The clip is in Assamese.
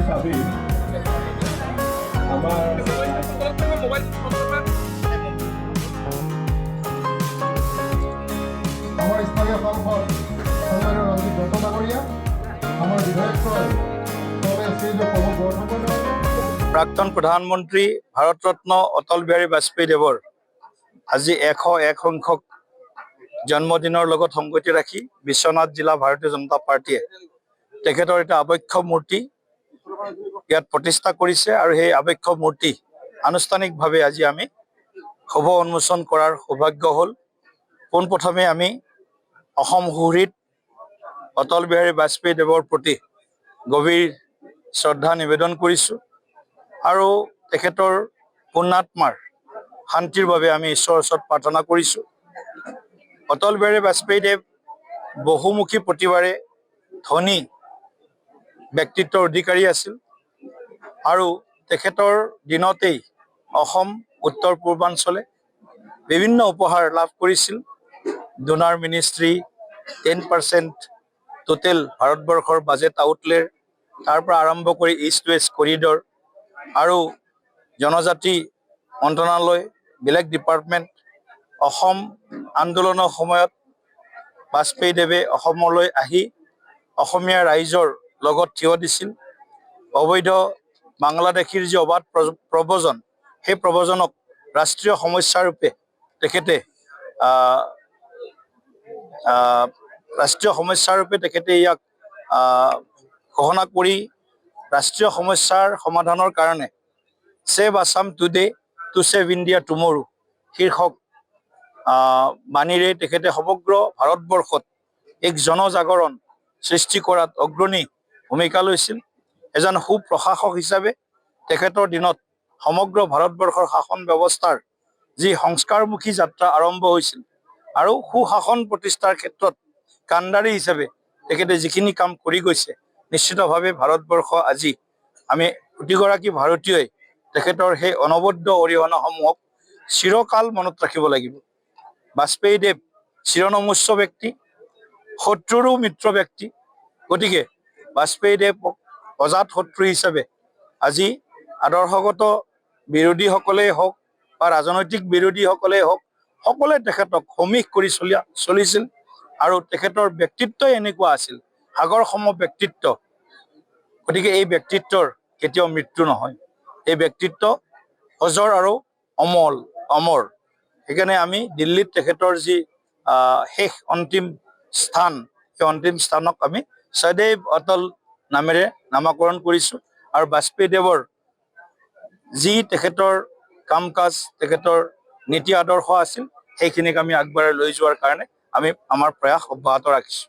চাবি আমাৰ স্থানীয় সাংসদ সন্মানীয় ৰঞ্জিত দত্তনাগৰীয়া আমাৰ বিধায়ক প্ৰাক্তন প্ৰধানমন্ত্ৰী ভাৰতৰত্ন অটল বিহাৰী বাজপেয়ীদেৱৰ আজি 101 সংখ্যক জন্মদিনৰ লগত সংগতি ৰাখি বিশ্বনাথ জিলা ভাৰতীয় জনতা পাৰ্টীয়ে তেখেতৰ এটা আবক্ষ মূৰ্তি ইয়াত প্ৰতিষ্ঠা কৰিছে আৰু সেই আবক্ষ মূৰ্তি আনুষ্ঠানিকভাৱে আজি আমি শুভ উন্মোচন কৰাৰ সৌভাগ্য হ'ল। পোনপ্ৰথমে আমি অসম সুহৃদ অটল বিহাৰী বাজপেয়ীদেৱৰ প্ৰতি গভীৰ শ্ৰদ্ধা নিবেদন কৰিছোঁ আৰু তেখেতৰ পুণ্যাত্মাৰ শান্তিৰ বাবে আমি ঈশ্বৰৰ ওচৰত প্ৰাৰ্থনা কৰিছোঁ। অটল বিহাৰী বাজপেয়ীদেৱ বহুমুখী প্ৰতিভাৰে ধনী ব্যক্তিত্বৰ অধিকাৰী আছিল আৰু তেখেতৰ দিনতেই অসম উত্তৰ পূৰ্বাঞ্চলে বিভিন্ন উপহাৰ লাভ কৰিছিল। ডোনাৰ মিনিষ্ট্ৰী 10% টোটেল ভাৰতবৰ্ষৰ বাজেট আউটলেৰ তাৰ পৰা আৰম্ভ কৰি ইষ্ট ৱেষ্ট কৰিডৰ আৰু জনজাতি মন্ত্ৰণালয় বেলেগ ডিপাৰ্টমেণ্ট অসম আন্দোলনৰ সময়ত বাজপেয়ীদেৱে অসমলৈ আহি অসমীয়া ৰাইজৰ লগত থিয় দিছিল। অবৈধ বাংলাদেশীৰ যি অবাধ প্ৰব্ৰজন সেই প্ৰব্ৰজনক ৰাষ্ট্ৰীয় সমস্যা ৰূপে তেখেতে ইয়াক ঘোষণা কৰি ৰাষ্ট্ৰীয় সমস্যাৰ সমাধানৰ কাৰণে save Assam today to save India tomorrow শীৰ্ষক বাণীৰে তেখেতে সমগ্ৰ ভাৰতবৰ্ষত এক জনজাগৰণ সৃষ্টি কৰাত অগ্ৰণী ভূমিকা লৈছিল। এজন সুপ্ৰশাসক হিচাপে তেখেতৰ দিনত সমগ্ৰ ভাৰতবৰ্ষৰ শাসন ব্যৱস্থাৰ যি সংস্কাৰমুখী যাত্ৰা আৰম্ভ হৈছিল আৰু সুশাসন প্ৰতিষ্ঠাৰ ক্ষেত্ৰত কাণ্ডাৰী হিচাপে তেখেতে যিখিনি কাম কৰি গৈছে, নিশ্চিতভাৱে ভাৰতবৰ্ষ আজি আমি প্ৰতিগৰাকী ভাৰতীয়ই তেখেতৰ সেই অনবদ্য অৰিহণাসমূহক চিৰকাল মনত ৰাখিব লাগিব। বাজপেয়ীদেৱ চিৰনমস্য ব্যক্তি, শত্ৰুৰো মিত্ৰ ব্যক্তি। গতিকে বাজপেয়ীদেৱক অজাত শত্ৰু হিচাপে আজি আদৰ্শগত বিৰোধীসকলেই হওক বা ৰাজনৈতিক বিৰোধীসকলেই হওক, সকলোৱে তেখেতক সমীহ কৰি চলিছিল আৰু তেখেতৰ ব্যক্তিত্বই এনেকুৱা আছিল, সাগৰ সম ব্যক্তিত্ব। গতিকে এই ব্যক্তিত্বৰ কেতিয়াও মৃত্যু নহয়, এই ব্যক্তিত্ব অজৰ আৰু অমৰ। সেইকাৰণে আমি দিল্লীত তেখেতৰ যি শেষ অন্তিম স্থান, সেই অন্তিম স্থানক আমি সদৈৱ অটল নামেৰে নামাকৰণ কৰিছোঁ আৰু বাজপেয়ীদেৱৰ যি তেখেতৰ কাম কাজ, তেখেতৰ নীতি আদৰ্শ আছিল, সেইখিনিক আমি আগবঢ়াই লৈ যোৱাৰ কাৰণে আমি আমাৰ প্ৰয়াস অব্যাহত ৰাখিছোঁ।